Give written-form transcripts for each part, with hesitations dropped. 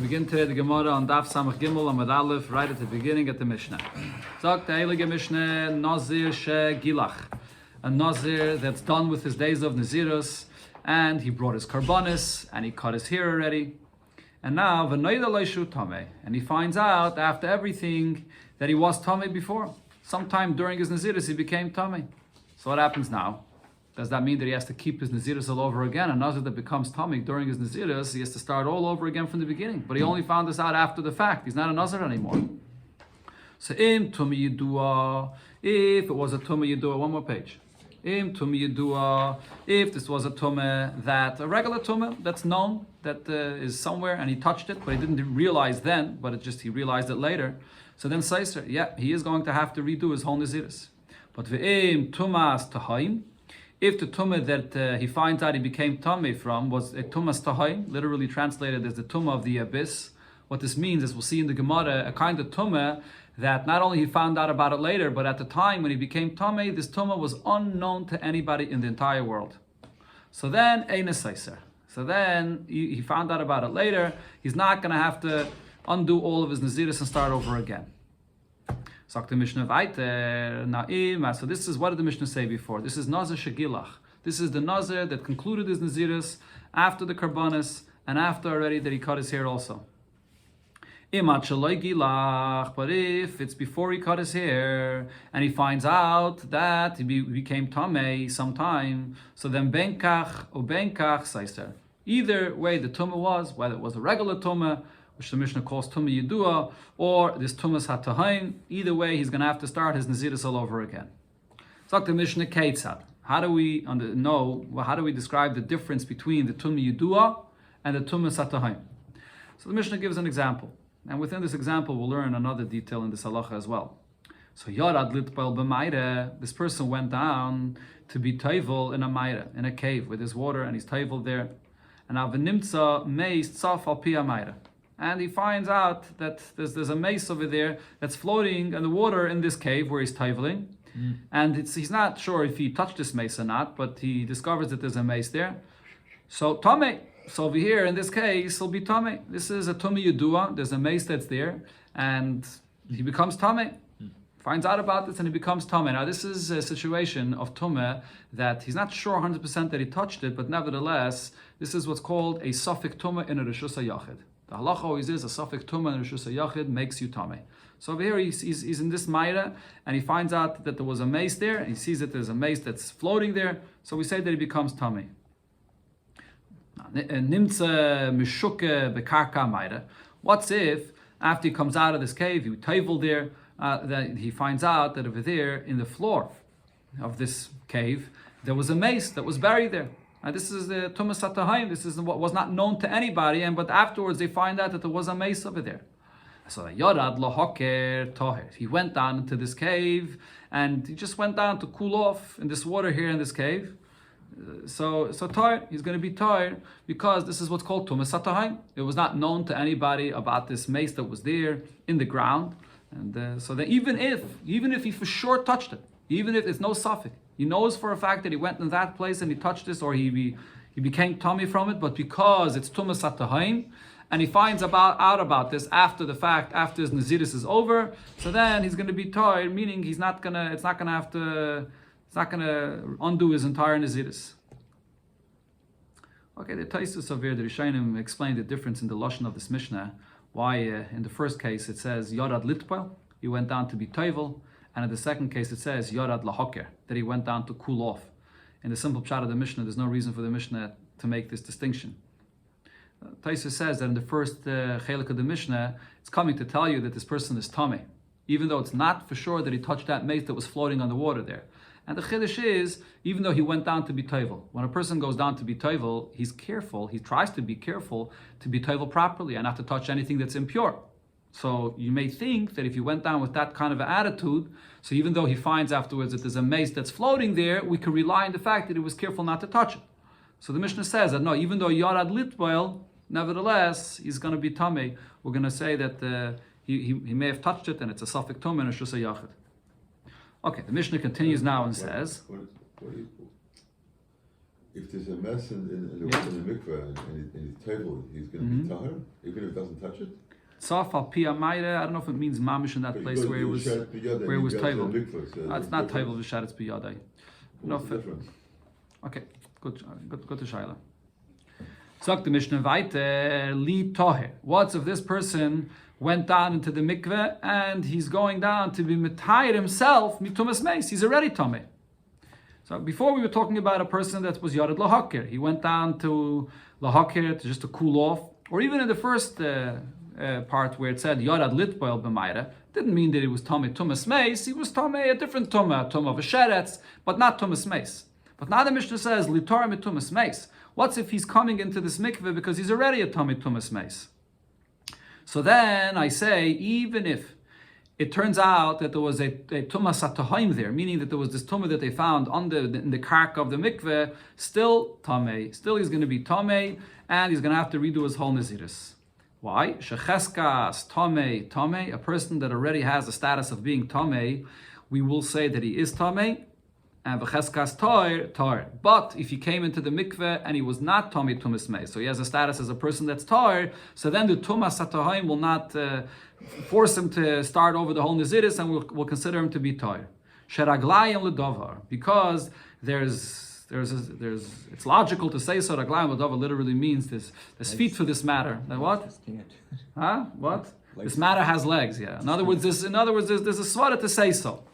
Begin today the Gemara on Daf Samach Gimel Amud Aleph, right at the beginning at the Mishnah. Sagt the Heilige Mishnah, Nazir she Gilach, a Nazir that's done with his days of Nazirus, and he brought his karbanis, and he cut his hair already, and now V'noida Leishu Tameh, and he finds out after everything that he was Tameh before. Sometime during his Nazirus he became Tameh. So what happens now? Does that mean that he has to keep his Nazirus all over again? A Nazir that becomes Tameh during his Nazirus, he has to start all over again from the beginning. But he only found this out after the fact. He's not a Nazir anymore. So, Im Tumah Yidua, if it was a Tumah Yidua, one more page. Im Tumah Yidua, if this was a Tumah that, a regular Tumah that's known, that is somewhere, and he touched it, but he didn't realize then, but he realized it later. So then Seiser, yeah, he is going to have to redo his whole Nazirus. But Ve'im Tumas Tahaim, if the tumah that he finds out he became tameh from was a tumas tahai, literally translated as the tumah of the abyss, what this means is, we'll see in the Gemara, a kind of tumah that not only he found out about it later, but at the time when he became tameh, this tumah was unknown to anybody in the entire world. So then, Einesaiser. So then he found out about it later. He's not going to have to undo all of his Nazirus and start over again. So this is, what did the Mishnah say before? This is Nazir Shegilach. This is the Nazir that concluded his Nazirus after the Karbanis and after already that he cut his hair also. But if it's before he cut his hair and he finds out that he became Tameh sometime, so then Benkach or Benkach Saiser. Either way the Tumah was, whether it was a regular Tumah, which the Mishnah calls Tumah Yidua, or this Tumas HaTahaim, either way, he's going to have to start his Nazirus all over again. So the Mishnah Keitzad. How do we describe the difference between the Tumah Yidua and the Tumas HaTahaim? So the Mishnah gives an example. And within this example, we'll learn another detail in this halacha as well. So Yarad Litpal B'Mayre, this person went down to be Taivel in a Mayre, in a cave with his water, and he's Taivel there. And Avenimtza Meis Tzaf Al Pi Mayre. And he finds out that there's a mace over there that's floating in the water in this cave where he's taiveling. And he's not sure if he touched this mace or not, but he discovers that there's a mace there. So Tameh. So over here in this case, he'll be Tameh. This is a Tumah Yidua. There's a mace that's there, and he becomes Tameh. Finds out about this and he becomes Tameh. Now this is a situation of Tumah that he's not sure 100% that he touched it, but nevertheless, this is what's called a Safek Tumah in a Reshus HaYachid. The halacha always is a Safek Tumah in Reshus HaYachid makes you Tameh. So over here he's in this Mayra and he finds out that there was a mace there, and he sees that there's a mace that's floating there, so we say that he becomes Tameh. Nimtze Mishuke Bekarka Mayra. What's if, after he comes out of this cave, he taivel there, that he finds out that over there in the floor of this cave, there was a mace that was buried there. And this is the Tumas HaTahaim. This is what was not known to anybody, but afterwards they find out that there was a mace over there. So Yarad Lohoker Toher. He went down into this cave, and he just went down to cool off in this water here in this cave. So tired, he's going to be tired because this is what's called Tumas HaTahaim. It was not known to anybody about this mace that was there in the ground, and so that even if he for sure touched it, even if it's no suffix, he knows for a fact that he went in that place and he touched this, or he became Tameh from it, but because it's Tumas HaTahaim, and he finds out about this after the fact, after his Nazirus is over, so then he's going to be tired, meaning it's not going to undo his entire Nazirus. Okay, the Taisus of the Rishonim explained the difference in the lashon of this Mishnah. Why in the first case it says Yarad Litpal, he went down to be Taivel, and in the second case it says Yarad Lahoker, that he went down to cool off. In the simple pshat of the Mishnah, there's no reason for the Mishnah to make this distinction. Taisus says that in the first chelik of the Mishnah, it's coming to tell you that this person is Tameh, even though it's not for sure that he touched that mace that was floating on the water there. And the chiddush is, even though he went down to be Taivel, when a person goes down to be Taivel, he's careful, he tries to be careful to be Taivel properly and not to touch anything that's impure. So you may think that if he went down with that kind of an attitude, so even though he finds afterwards that there's a mace that's floating there, we can rely on the fact that he was careful not to touch it. So the Mishnah says that no, even though Yarad Litboil, nevertheless, he's going to be Tameh. We're going to say that he may have touched it and it's a Safek Tumah and a Reshus HaYachid. Okay, the Mishnah continues now and says, If there's a mess in the mikveh and his table, he's going to be tahor, even if it doesn't touch it? Tzaf al pi amayre, I don't know if it means mamish in that place where it was table. It's not table v'shat, it's biyadai. What's the difference? Okay, good to Shaila. Sagt the Mishnah weiter, li toher. What's if this person went down into the mikveh and he's going down to be mitayir himself mitumas meis? He's already tameh. So before we were talking about a person that was yared lahakir. He went down to lahakir just to cool off, or even in the first part where it said yarad litboil b'mayra, didn't mean that he was tameh tumas meis. He was tameh a different tumah of a sheretz, but not tumas meis. But now the Mishnah says litar mitumas meis. What's if he's coming into this mikveh because he's already a tameh tumas meis? So then I say, even if it turns out that there was a tumas atahaim there, meaning that there was this tumah that they found in the kark of the mikveh, still tameh. Still he's going to be tameh, and he's going to have to redo his whole naziris. Why? Shecheskas tameh, a person that already has the status of being tameh, we will say that he is tameh, and v'cheskas tar. But if he came into the mikveh and he was not tameh tumas meis, so he has a status as a person that's tar, so then the tumas atahaim will not force him to start over the whole naziris, and we'll consider him to be tar. Sheraglayim ledavar, because it's logical to say so. Raglayim ledavar literally means there's feet for this matter. What? What? This matter has legs. Yeah. In other words, there's a svara to say so.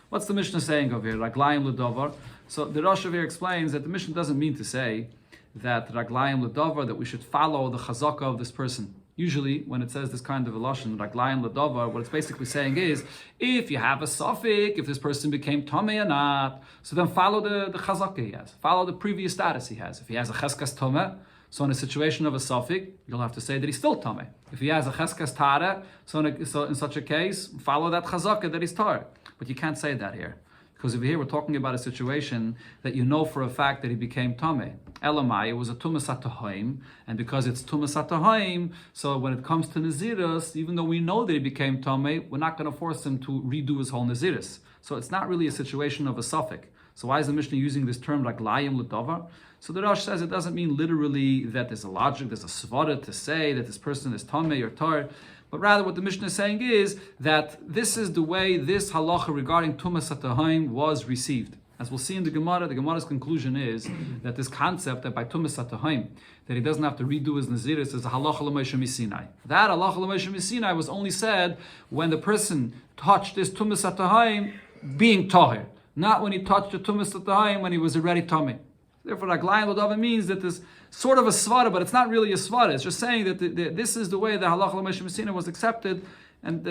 What's the Mishnah saying over here? Raglayim ledavar. So the Rosh over here explains that the Mishnah doesn't mean to say that raglayim ledavar, that we should follow the chazaka of this person. Usually, when it says this kind of a lashon, raglayim ledavar, what it's basically saying is, if you have a suffix, if this person became tameh or not, so then follow the chazaka he has, follow the previous status he has. If he has a cheskas tameh, so in a situation of a suffix, you'll have to say that he's still tameh. If he has a cheskas tara, so in such a case, follow that chazaka that he's tar. But you can't say that here. Because over here we're talking about a situation that you know for a fact that he became tameh. Elamai, it was a tumas atahaim, and because it's tumas atahaim, so when it comes to naziris, even though we know that he became tameh, we're not going to force him to redo his whole naziris. So it's not really a situation of a suffix. So why is the Mishnah using this term like layim l'davar? So the Rosh says it doesn't mean literally that there's a logic, there's a svara to say that this person is tameh or tar. But rather what the Mishnah is saying is that this is the way this halacha regarding tumas atahaim was received. As we'll see in the Gemara's conclusion is that this concept that by tumas atahaim, that he doesn't have to redo his naziris, is a halacha l'moshe misinai. That halacha l'moshe misinai was only said when the person touched this tumas atahaim being tahir, not when he touched the tumas atahaim when he was already tameh. Therefore, raglayim l'davar means that there's sort of a svara, but it's not really a svara. It's just saying that this is the way the halacha l'moshe misinai was accepted, and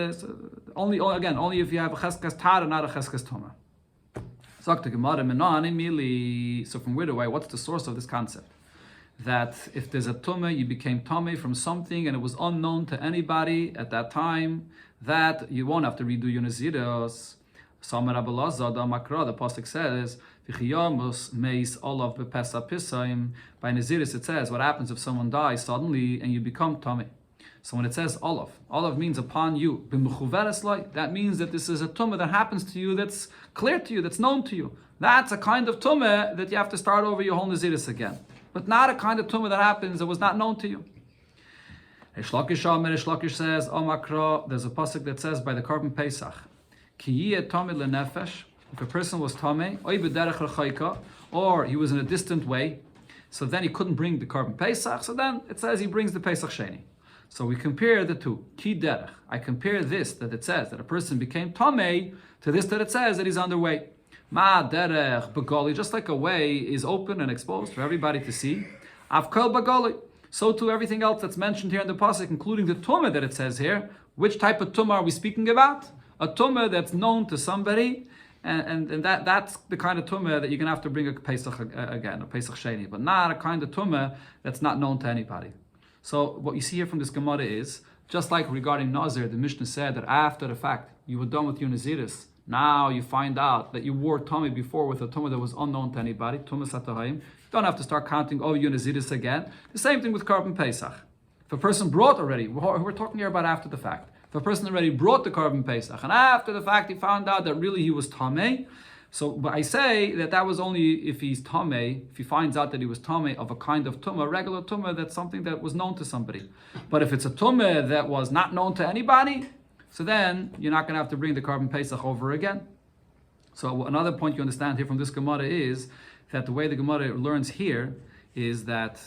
only if you have a cheskas tara, not a cheskas toma. So from where do what's the source of this concept? That if there's a tumah, you became tumah from something and it was unknown to anybody at that time, that you won't have to redo your naziros. The pasuk says, by naziris it says, what happens if someone dies suddenly and you become tumah? So when it says olav means upon you. That means that this is a tumah that happens to you, that's clear to you, that's known to you. That's a kind of tumah that you have to start over your whole naziris again. But not a kind of tumah that happens that was not known to you. Reish Lakish says, there's a pasuk that says by the Korban Pesach, Ki yeh tameh lenefesh, if a person was tameh, oy b'derech rechaika, or he was in a distant way, so then he couldn't bring the Korban Pesach, so then it says he brings the Pesach Sheni. So we compare the two. Ki derech. I compare this, that it says that a person became tamei, to this that it says that he's on the way. Ma derech bagoli, just like a way is open and exposed for everybody to see. Avkol bagoli. So too everything else that's mentioned here in the pasuk, including the tumah that it says here. Which type of tumah are we speaking about? A tumah that's known to somebody, and that's the kind of tumah that you're going to have to bring a Pesach again, a Pesach Sheni, but not a kind of tumah that's not known to anybody. So what you see here from this Gemara is, just like regarding Nazir, the Mishnah said that after the fact, you were done with your Naziris, now you find out that you wore Tumah before with a Tumah that was unknown to anybody, Tumah Satahayim, you don't have to start counting all your Naziris again. The same thing with Korban Pesach. If a person brought already, we're talking here about after the fact, if a person already brought the Korban Pesach, and after the fact he found out that really he was Tameh, So, but I say that was only if he's tamei, if he finds out that he was tamei of a kind of tumah, regular tumah, that's something that was known to somebody. But if it's a tumah that was not known to anybody, so then you're not going to have to bring the Korban Pesach over again. So another point you understand here from this Gemara is that the way the Gemara learns here is that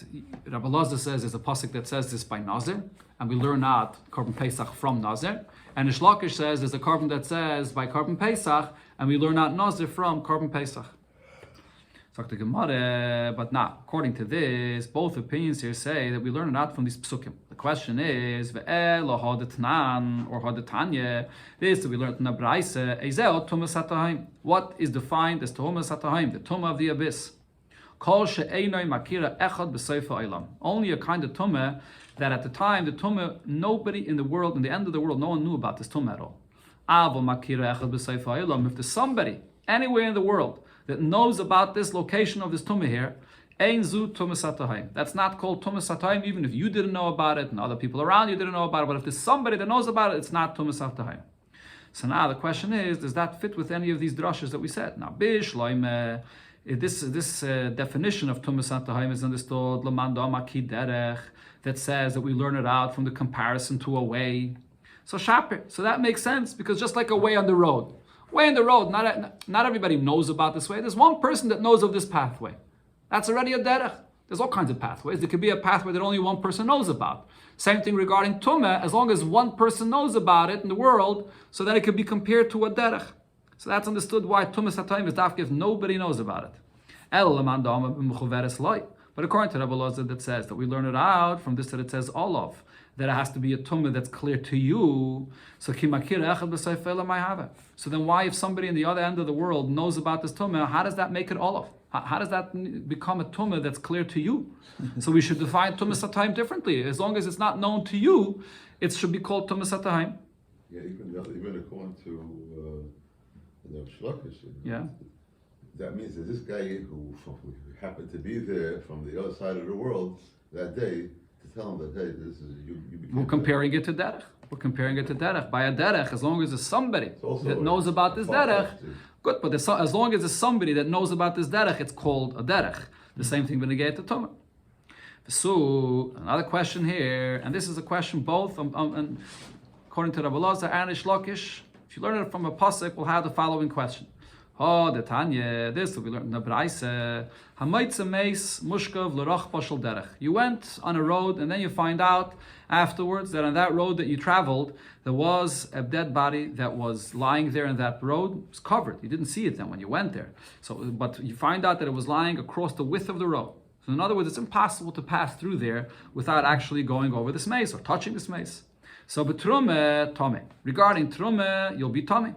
Rabbi Elazar says there's a pasuk that says this by Nazir, and we learn out Korban Pesach from Nazir. And Rish Lakish says there's a Korban that says by Korban Pesach, and we learn out Nazir from Korban Pesach. So the Gemara, but now, according to this, both opinions here say that we learn it out from these psukim. The question is, ve'el or hadetnan or hadetanya, this that we learned in the Braise, ezeo tumas hatahim. What is defined as tumas hatahim, the tumah of the abyss? Kol she'einoi makira echad b'seifa olam. Only a kind of tumah that at the time, the tumah, nobody in the world, in the end of the world, no one knew about this tumah at all. Avo makira echad b'seifa olam. If there's somebody anywhere in the world that knows about this location of this tumah here, ein zu tumas hatahim. That's not called tumas hatahim, even if you didn't know about it and other people around you didn't know about it. But if there's somebody that knows about it, it's not tumas hatahim. So now the question is, does that fit with any of these drashas that we said? Now, bishloime, this definition of tumas hatahim is understood lamando amaki derech, that says that we learn it out from the comparison to a way. So shapir. So that makes sense, because just like a way on the road. Way in the road, not everybody knows about this way. There's one person that knows of this pathway. That's already a derech. There's all kinds of pathways. There could be a pathway that only one person knows about. Same thing regarding tumah, as long as one person knows about it in the world, so that it could be compared to a derech. So that's understood why tumas hatayim is dafka if nobody knows about it. But according to Rabbi Elazar, that says that we learn it out from this that it says all of, that it has to be a tumah that's clear to you. So So then why, if somebody in the other end of the world knows about this tumah, how does that make it all of? How does that become a tumah that's clear to you? So we should define tumas hatayim differently. As long as it's not known to you, it should be called tumas hatayim. Yeah, even according to the Shlakish, yeah. That means that this guy who happened to be there from the other side of the world that day, to tell him that, hey, this is you we're comparing it to derech. We're comparing it to derech. By a derech, as long as there's somebody that knows about this derech, good. But as long as there's somebody that knows about this derech, it's called a derech. The same thing when they get to tumah. So another question here, and this is a question both according to Rabbi Elazar and Rish Lakish. If you learn it from a pasuk, we'll have the following question. Oh, the Tanya, this we learned in the Braise. You went on a road, and then you find out afterwards that on that road that you traveled, there was a dead body that was lying there in that road. It was covered. You didn't see it then when you went there. But you find out that it was lying across the width of the road. So in other words, it's impossible to pass through there without actually going over this mace or touching this mace. So betrume tome. Regarding trume, you'll be tome,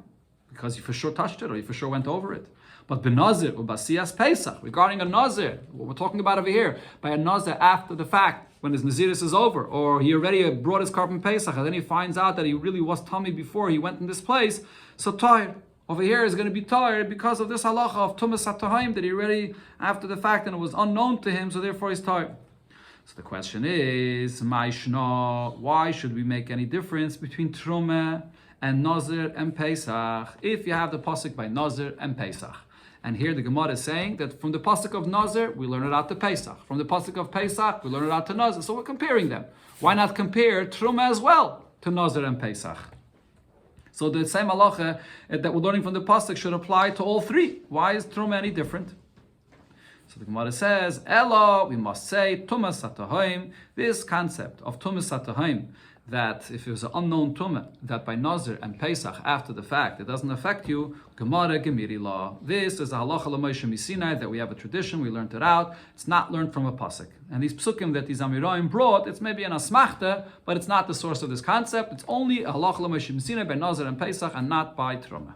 because you for sure touched it or you for sure went over it. But benazir ubasiyas pesach, regarding a nazir, what we're talking about over here, by a nazir after the fact, when his naziris is over, or he already brought his korban pesach, and then he finds out that he really was tummy before he went in this place, so tired. Over here is going to be tired because of this halacha of tumas hatahim that he already after the fact and it was unknown to him, so therefore he's tired. So the question is, Maishna, why should we make any difference between Trumah and Nazir and Pesach if you have the pasuk by Nazir and Pesach? And here the Gemara is saying that from the pasuk of Nazir, we learn it out to Pesach. From the pasuk of Pesach, we learn it out to Nazir. So we're comparing them. Why not compare Trumah as well to Nazir and Pesach? So the same halacha that we're learning from the pasuk should apply to all three. Why is Trumah any different? So the Gemara says, Elo, we must say, Tumas Hatahim, this concept of Tumas Hatahim, that if it was an unknown Tumah, that by Nazir and Pesach, after the fact, it doesn't affect you, Gemara Gemiri law. This is a halacha l'Moshe Misinai, that we have a tradition, we learned it out, it's not learned from a pasuk. And these psukim that these Amirayim brought, it's maybe an asmachta, but it's not the source of this concept, it's only a halacha l'Moshe Misinai by Nazir and Pesach, and not by Trumah.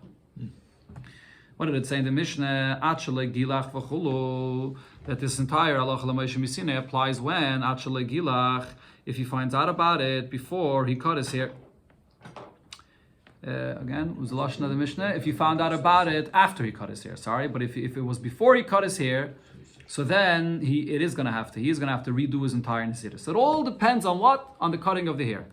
What did it say in the Mishnah? Achale gilach v'chulu. That this entire halacha l'Moshe Misinai applies when achale gilach, if he finds out about it before he cut his hair. Again, was the lashon of the Mishnah? If he found out about it after he cut his hair, sorry, but if it was before he cut his hair, so then he is going to have to redo his entire Nazir. So it all depends on what? On the cutting of the hair.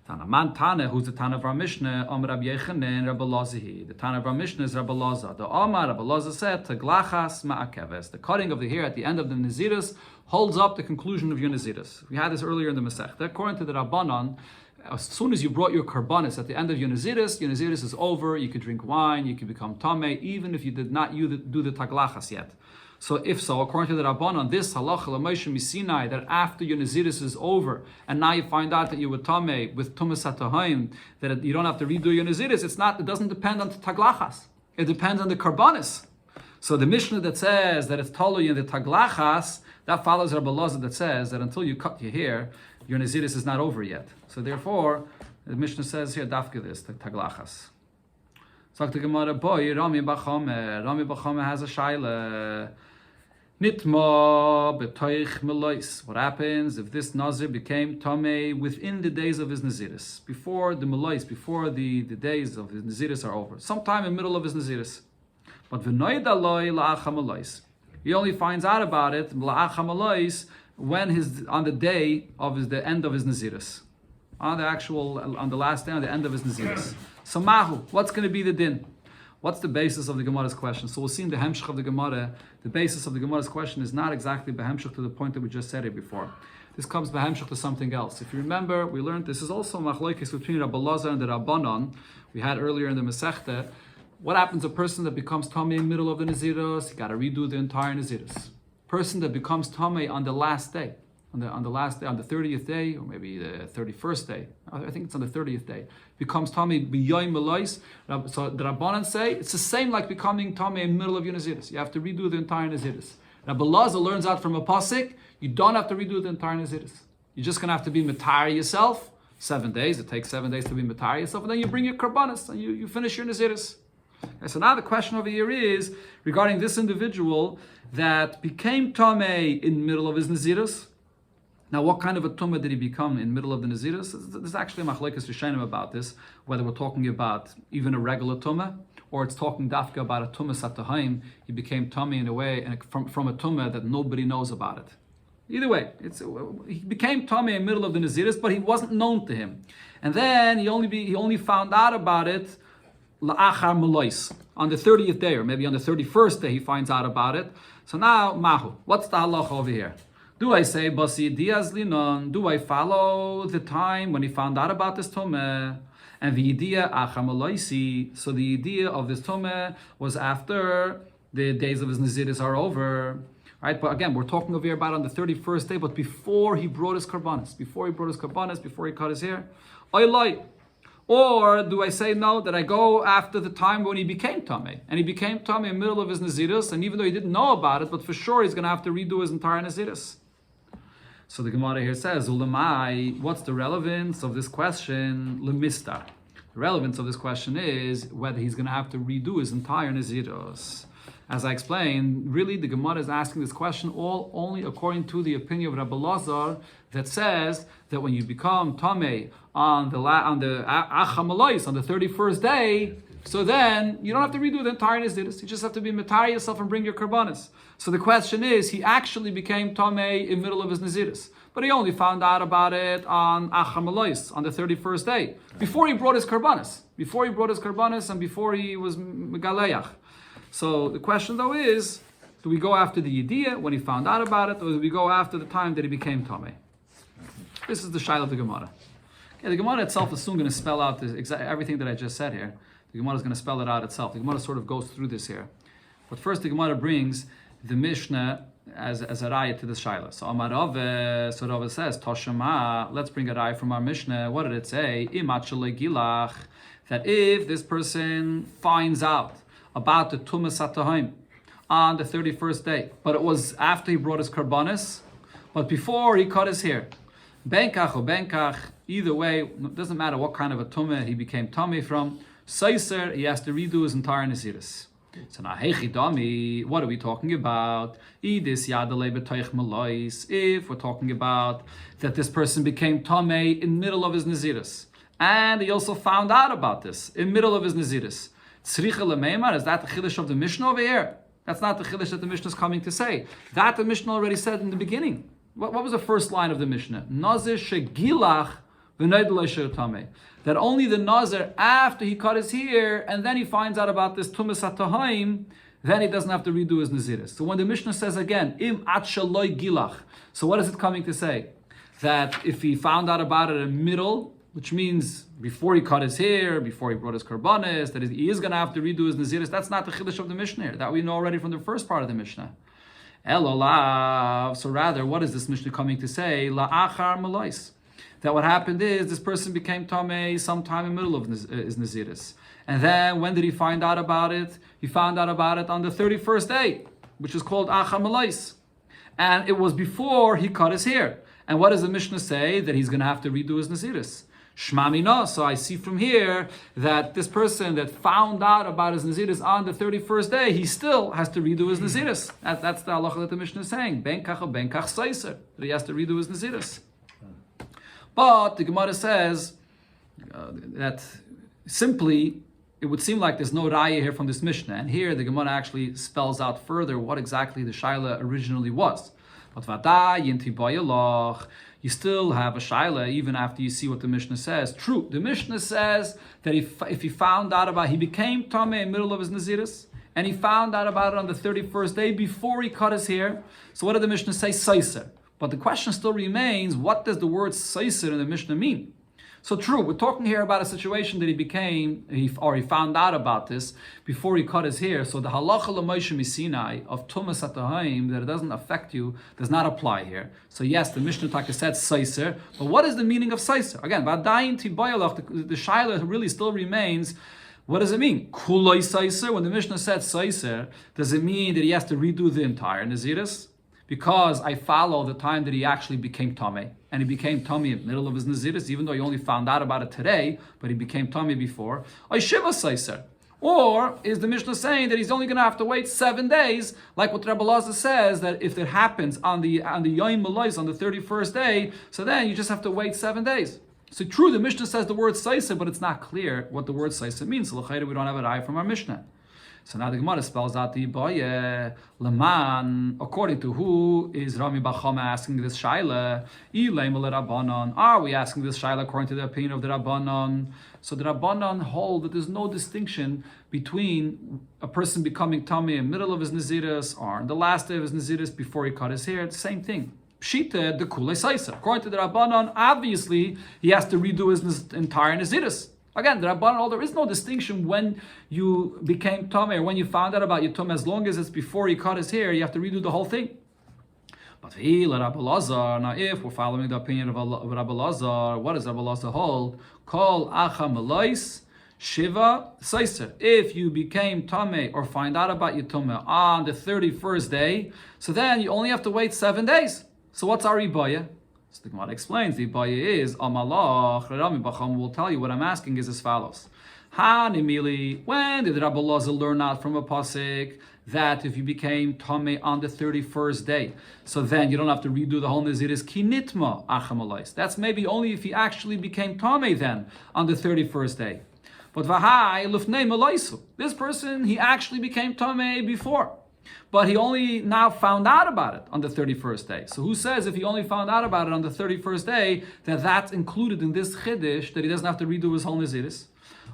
Tanaman Tana, who's the Tana of our Mishnah, Amar Rabbi Yechanan, Rabbi Lazahi. The Tana of our Mishnah is Rabbi Laza. The Amar Rabbi Laza said, Taglachas ma'akeves. The cutting of the hair at the end of the Naziris holds up the conclusion of your Naziris. We had this earlier in the Masechta. According to the Rabbanan, as soon as you brought your karbanis at the end of your Naziris is over. You could drink wine, you could become tameh, even if you did not do the taglachas yet. So if so, according to the Rabbanan, this halacha l'Moshe misinai, that after your Naziris is over, and now you find out that you were tameh with tumas hatahaim, that you don't have to redo your Naziris, it doesn't depend on the taglachas. It depends on the karbanis. So the Mishnah that says that it's tolu in the taglachas, that follows Rabbi Laza that says that until you cut your hair, your Naziris is not over yet. So therefore, the Mishnah says here, dafke this, the taglachas. So the Gemara, boy, Rami Bachome has a shaila. Nitma betoich melois. What happens if this Nazir became tamei within the days of his Naziris? Before the melois, before the days of his Naziris are over. Sometime in the middle of his Naziris. But v'noid aloi la'acha melois. He only finds out about it la'acha melois when on the day of the end of his Naziris. On the last day, on the end of his Naziris. So mahu, what's going to be the din? What's the basis of the Gemara's question? So we'll see in the hemshech of the Gemara, the basis of the Gemara's question is not exactly behemshech to the point that we just said it before. This comes behemshech to something else. If you remember, we learned this is also machlokes between Rabbi Laza and the Rabbanon. We had earlier in the Masechta. What happens to a person that becomes tamei in the middle of the Naziros? You got to redo the entire Naziros. Person that becomes tamei on the last day, on the 30th day, or maybe the 31st day. I think it's on the 30th day. Becomes tamei b'yoyim melois. So the Rabbanan say it's the same like becoming tamei in the middle of your Naziris. You have to redo the entire Naziris. Rabbi Laza learns out from a pasuk. You don't have to redo the entire Naziris. You're just gonna have to be matar yourself. 7 days. It takes 7 days to be matar yourself, and then you bring your karbanis and you finish your Naziris. Okay, so now the question over here is regarding this individual that became tamei in the middle of his Naziris. Now, what kind of a tumah did he become in the middle of the Naziris? There's actually machlokes rishonim about this, whether we're talking about even a regular tumah, or it's talking dafka about a tumah satahaim. He became tamei in a way, and from a tumah that nobody knows about it. Either way, he became tamei in the middle of the Naziris, but he wasn't known to him. And then he only found out about it la'achar melois, on the 30th day, or maybe on the 31st day he finds out about it. So now, mahu, what's the halacha over here? Do I say, Basi Diaz Linon, do I follow the time when he found out about this Tomeh? And the idea, Achamaloisi, so the idea of this Tomeh was after the days of his Naziris are over. Right? But again, we're talking over here about on the 31st day, but before he brought his Karbanis, before he cut his hair. Oiloi. Or do I say no, that I go after the time when he became Tameh? And he became Tameh in the middle of his Naziris, and even though he didn't know about it, but for sure he's going to have to redo his entire Naziris. So the Gemara here says, Ulamai, what's the relevance of this question? Lemistar. The relevance of this question is whether he's going to have to redo his entire Naziros. As I explained, really the Gemara is asking this question all only according to the opinion of Rabbi Lazar that says that when you become Tameh on the Achamalois, on the 31st day, so then you don't have to redo the entire Naziris. You just have to be matar yourself and bring your karbanis. So the question is, he actually became Tameh in the middle of his Naziris, but he only found out about it on Achamalois, on the 31st day, before he brought his karbanis, and before he was Megaleach. So the question though is, do we go after the Yediyah when he found out about it, or do we go after the time that he became Tameh? This is the Shaila of the Gemara. Okay, the Gemara itself is soon going to spell out everything that I just said here. The Gemara is going to spell it out itself. The Gemara sort of goes through this here. But first the Gemara brings the Mishnah as a raya to the Shaila. So Amar Rava, so Rava says, Toshama, let's bring a raya from our Mishnah. What did it say? Imat shalei gilach, that if this person finds out about the Tumas Satahaim on the 31st day, but it was after he brought his karbanis, but before he cut his hair. Benkach or benkach, either way, it doesn't matter what kind of a tumah he became tummy from. Seiser, he has to redo his entire Naziris. So now, dami, what are we talking about? If we're talking about that this person became tamei in the middle of his Naziris, and he also found out about this in the middle of his Naziris. Tzricha lemeimar, is that the chiddush of the Mishnah over here? That's not the chiddush that the Mishnah is coming to say. That the Mishnah already said in the beginning. What was the first line of the Mishnah? Nazir shegilach That only the Nazir, after he cut his hair, and then he finds out about this Tumas HaTahaim, then he doesn't have to redo his Naziris. So when the Mishnah says again, Im at shaloi gilach, so what is it coming to say? That if he found out about it in the middle, which means before he cut his hair, before he brought his karbanis, that he is going to have to redo his Naziris, that's not the Chiddush of the Mishnah here. That we know already from the first part of the Mishnah. Elolav, so rather, what is this Mishnah coming to say? La'achar malais. That what happened is this person became Tameh sometime in the middle of his Naziris. And then when did he find out about it? He found out about it on the 31st day, which is called Achar Malais. And it was before he cut his hair. And what does the Mishnah say? That he's going to have to redo his Naziris. Shmamina. So I see from here that this person that found out about his Naziris on the 31st day, he still has to redo his Naziris. That's the halacha that the Mishnah is saying. Ben kach saiser. That he has to redo his Naziris. But the Gemara says that simply it would seem like there's no raya here from this Mishnah. And here the Gemara actually spells out further what exactly the Shaila originally was. But you still have a Shaila even after you see what the Mishnah says. True, the Mishnah says that if he found out about, he became Tameh in the middle of his Naziris, and he found out about it on the 31st day before he cut his hair. So what did the Mishnah say? Saiser. But the question still remains, what does the word Saiser in the Mishnah mean? So true, we're talking here about a situation that he found out about this before he cut his hair. So the halacha l'Moshe Misinai of Tumas HaTahaim, that it doesn't affect you, does not apply here. So yes, the Mishnah Taka said Saiser, but what is the meaning of Saiser? Again, Vadayin Tibayalach, the Shaila really still remains. What does it mean? Kuloi Saiser, when the Mishnah said Saiser, does it mean that he has to redo the entire Naziris? Because I follow the time that he actually became Tameh. And he became Tameh in the middle of his Naziris, even though he only found out about it today, but he became Tameh before. Shiva Saiser. Or is the Mishnah saying that he's only going to have to wait 7 days, like what Rabbi Lazar says, that if it happens on the Yom Malais, on the 31st day, so then you just have to wait 7 days. So true, the Mishnah says the word Saiser, but it's not clear what the word Saiser means. So l'chayda, we don't have an eye from our Mishnah. So now the Gemara spells out the Ibaye, Leman, according to who is Rami Bachama asking this Shaila? Are we asking this Shaila according to the opinion of the Rabbanon? So the Rabbanon hold that there's no distinction between a person becoming Tameh in the middle of his Naziris or in the last day of his Naziris before he cut his hair. It's the same thing. Pshita, the Kulei Saisa. According to the Rabbanon, obviously he has to redo his entire Naziris. Again, the Rabbanon, there is no distinction when you became Tameh or when you found out about your Tameh. As long as it's before he cut his hair, you have to redo the whole thing. But now if we're following the opinion of Rabbi Lazar, what does Rabbi Lazar hold? Kol acha malais shiva saiser. If you became Tameh or find out about your Tameh on the 31st day, so then you only have to wait 7 days. So what's our Ibaya? So the Gemara explains, the Ibaya is, Amalach, Rami Bacham will tell you, what I'm asking is as follows. Hanimili, when did Rabbi Lazar learn out from a pasuk that if you became Tameh on the 31st day, so then you don't have to redo the whole Naziris, kinitma achamalais. That's maybe only if he actually became Tameh then on the 31st day. But v'hai lufnei malaisu. This person, he actually became Tameh before. But he only now found out about it on the 31st day. So who says if he only found out about it on the 31st day, that that's included in this chiddush, that he doesn't have to redo his whole Naziris?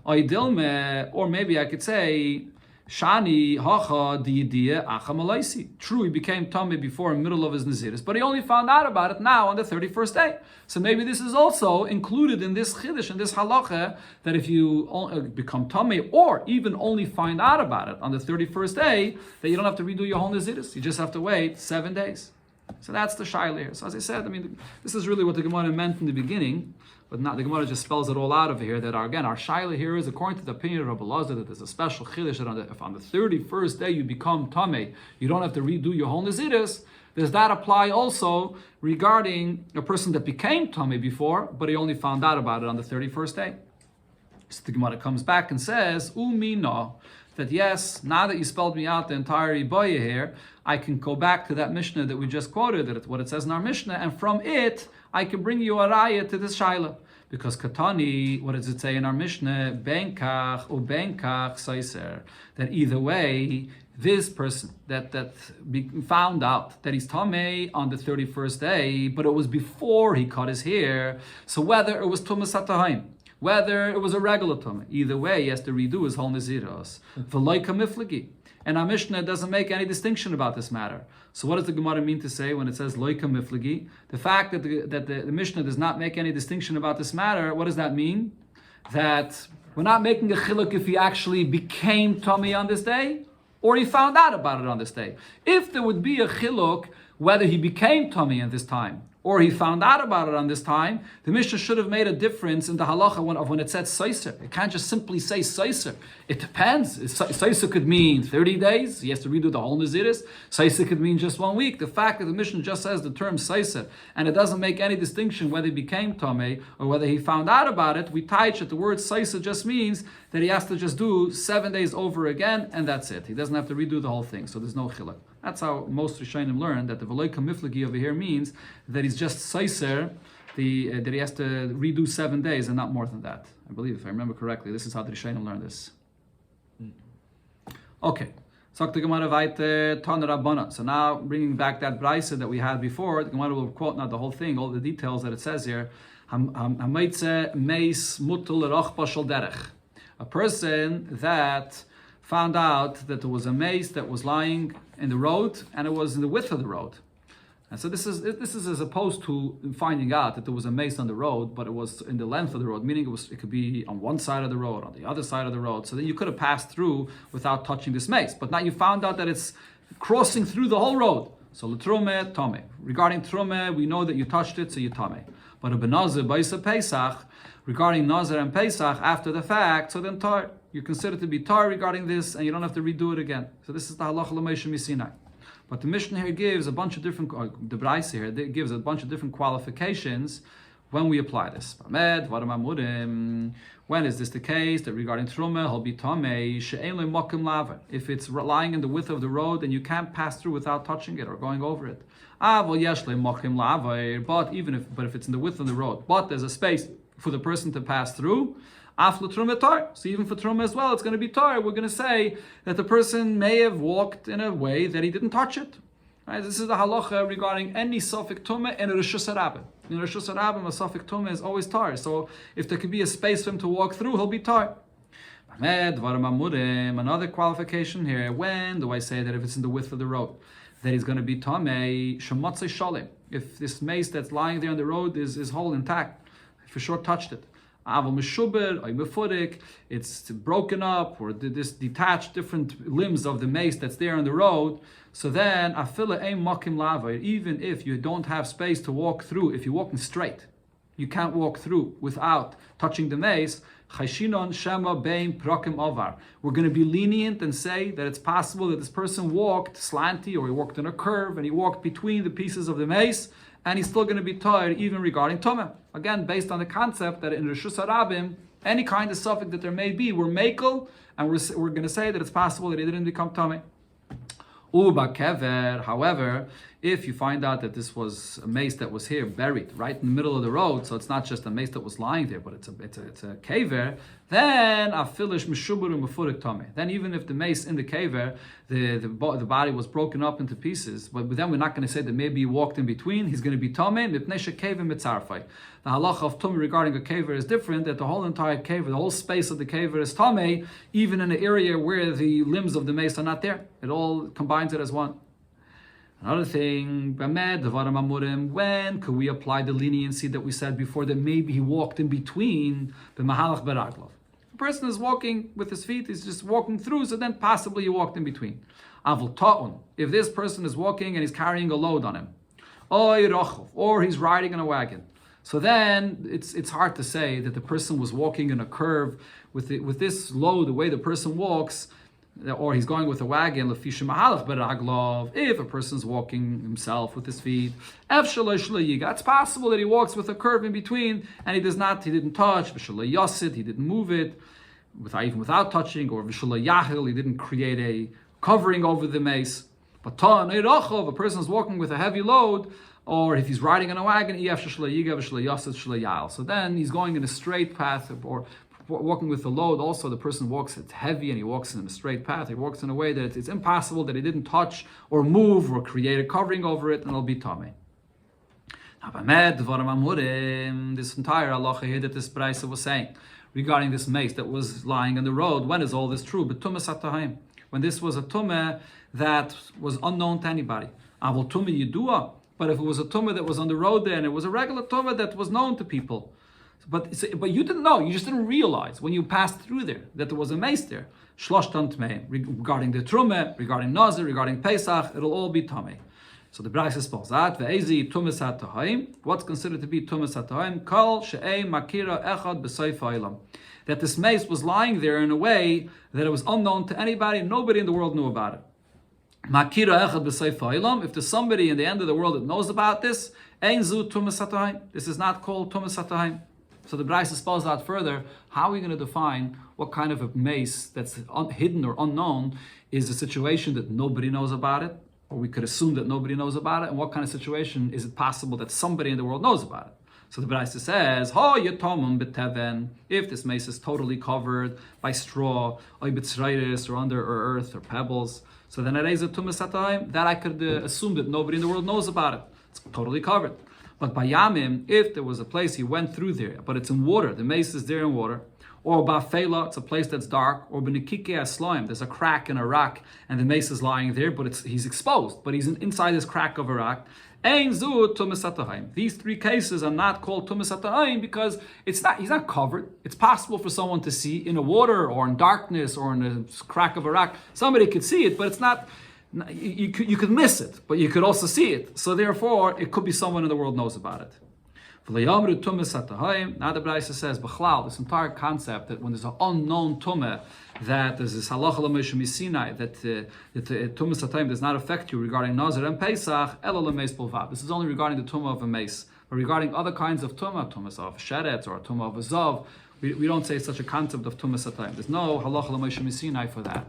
Or maybe I could say, Shani hacha diyidiya acha malaisi. True, he became Tameh before in the middle of his Naziris, but he only found out about it now on the 31st day. So maybe this is also included in this chiddush, in this halacha, that if you become Tameh or even only find out about it on the 31st day, that you don't have to redo your whole Naziris. You just have to wait 7 days. So that's the shaila here. So as I said, this is really what the Gemara meant in the beginning, but not the Gemara just spells it all out of here. That our shaila here is according to the opinion of Rabbi Lazar that there's a special chiddush that if on the 31st day you become Tameh, you don't have to redo your whole Naziris. Does that apply also regarding a person that became Tameh before, but he only found out about it on the 31st day? So the Gemara comes back and says, Umina, that yes, now that you spelled me out the entire Ibaya here, I can go back to that Mishnah that we just quoted, that it's what it says in our Mishnah, and from it, I can bring you a raya to this Shaila. Because Katani, what does it say in our Mishnah? Benkach u benkach saiser. That either way, this person that found out that he's tamei on the 31st day, but it was before he cut his hair. So whether it was tumas hatahim, whether it was a regular tumah, either way, he has to redo his whole naziros. V'loika miflagi. And our Mishnah doesn't make any distinction about this matter. So what does the Gemara mean to say when it says loika miflagi? The fact that the Mishnah does not make any distinction about this matter, what does that mean? That we're not making a chiluk if he actually became tummy on this day, or he found out about it on this day. If there would be a chiluk whether he became tummy at this time, or he found out about it on this time, the Mishnah should have made a difference in the halacha when it said saiser. It can't just simply say saiser. It depends. Saiser could mean 30 days. He has to redo the whole naziris. Saiser could mean just 1 week. The fact that the Mishnah just says the term saiser, and it doesn't make any distinction whether he became tamei or whether he found out about it, we teach that the word saiser just means that he has to just do 7 days over again, and that's it. He doesn't have to redo the whole thing, so there's no chiluk. That's how most Rishonim learn that the V'loika Miflagi over here means that he's just Saiser, that he has to redo 7 days and not more than that. I believe, if I remember correctly, this is how the Rishonim learn this. Okay. So now, bringing back that brisa that we had before, the Gemara will quote not the whole thing, all the details that it says here. A person that found out that there was a mace that was lying in the road, and it was in the width of the road. And so this is as opposed to finding out that there was a mace on the road, but it was in the length of the road, meaning it could be on one side of the road, on the other side of the road. So then you could have passed through without touching this mace. But now you found out that it's crossing through the whole road. So l'trume, tome. Regarding trume, we know that you touched it, so you tome. But a benazir, baisa pesach, regarding Nazir and Pesach after the fact, so then tar. You're considered to be tar regarding this, and you don't have to redo it again. So this is the halacha l'meisha misinai. But the Mishnah here gives a bunch of different, the Braisa here gives a bunch of different qualifications when we apply this. When is this the case? That regarding truma, he'll be tamei she'ein lo makom lava. If it's lying in the width of the road, then you can't pass through without touching it or going over it. But if it's in the width of the road, but there's a space for the person to pass through, so even for truma as well, it's going to be tar. We're going to say that the person may have walked in a way that he didn't touch it. Right? This is the halacha regarding any safek tumah in a reshus harabim. In a reshus harabim, a safek tumah is always tar. So if there could be a space for him to walk through, he'll be tar. Another qualification here. When do I say that if it's in the width of the road, that he's going to be tamei shematzei shalim? If this mace that's lying there on the road is whole intact, for sure touched it. It's broken up or this detached different limbs of the mace that's there on the road. So then, even if you don't have space to walk through, if you're walking straight, you can't walk through without touching the mace. We're going to be lenient and say that it's possible that this person walked slanty or he walked in a curve and he walked between the pieces of the mace, and he's still going to be tired even regarding Tumah. Again, based on the concept that in Reshus Harabim, any kind of suffix that there may be, we're makel, and we're going to say that it's possible that he didn't become Tumah. However, if you find out that this was a mace that was here buried right in the middle of the road, so it's not just a mace that was lying there, but it's a kaver, then afilish meshubur mefurik tame. Then even if the mace in the kaver, the body was broken up into pieces, but then we're not going to say that maybe he walked in between. He's going to be tame mipnei kaver mitzarfai. The halacha of tumah regarding a kaver is different. That the whole entire kaver, the whole space of the kaver is tame, even in an area where the limbs of the mace are not there. It all combines it as one. Another thing, when could we apply the leniency that we said before that maybe he walked in between the mahalach beraglov? A person is walking with his feet, he's just walking through, so then possibly he walked in between. Avul ta'un, if this person is walking and he's carrying a load on him, or he's riding in a wagon, so then it's hard to say that the person was walking in a curve with this load, the way the person walks, or he's going with a wagon, if a person's walking himself with his feet, it's possible that he walks with a curve in between, and he didn't touch, he didn't move it, even without touching, or he didn't create a covering over the mace. But if a person's walking with a heavy load, Or if he's riding in a wagon, so then he's going in a straight path, or walking with the load. Also, the person walks, it's heavy, and he walks in a straight path. He walks in a way that it's impossible that he didn't touch or move or create a covering over it, and it'll be tamei. This entire halacha here that this Braisa was saying regarding this mace that was lying on the road, when is all this true? But when this was a tumah that was unknown to anybody. But if it was a tumah that was on the road there, and it was a regular tumah that was known to people, but you didn't know, you just didn't realize when you passed through there that there was a mace there. Regarding the trumah, regarding Nazir, regarding Pesach, it'll all be tamei. So the Braisa spells out ve'ezi tumas hatahaim. What's considered to be tumas hatahaim? Kol she'ei makira echad b'soif ha'olam. That this mace was lying there in a way that it was unknown to anybody, nobody in the world knew about it. Makira echad b'soif ha'olam. If there's somebody in the end of the world that knows about this, ein zu tumas hatahaim. This is not called tumas hatahaim. So the Braisa spells out further, how are we going to define what kind of a mace that's hidden or unknown is a situation that nobody knows about it, or we could assume that nobody knows about it, and what kind of situation is it possible that somebody in the world knows about it? So the Braisa says, if this mace is totally covered by straw, or under earth or pebbles, so then that I could assume that nobody in the world knows about it. It's totally covered. But by Yamim, if there was a place he went through there, but it's in water, the mace is there in water, or Ba'fela, it's a place that's dark, or B'nikike Asloim, there's a crack in a rock, and the mace is lying there, but he's exposed, but he's inside this crack of a rock. Ein zu tumas hatahaim. These three cases are not called tumas hatahaim because he's not covered. It's possible for someone to see in the water, or in darkness, or in a crack of a rock. Somebody could see it, but it's not. You could miss it, but you could also see it. So therefore, it could be someone in the world knows about it. Now the Braisa says, this entire concept that when there's an unknown tumah, that there's this halacha l'meishum Sinai, that tumas hatayim does not affect you regarding Nazir and Pesach, ela l'meis bolvad. This is only regarding the tumah of a mace. But regarding other kinds of tumah of sheretz or a tumah of a zav, we don't say such a concept of tumas hatayim. There's no halacha l'meishum Sinai for that.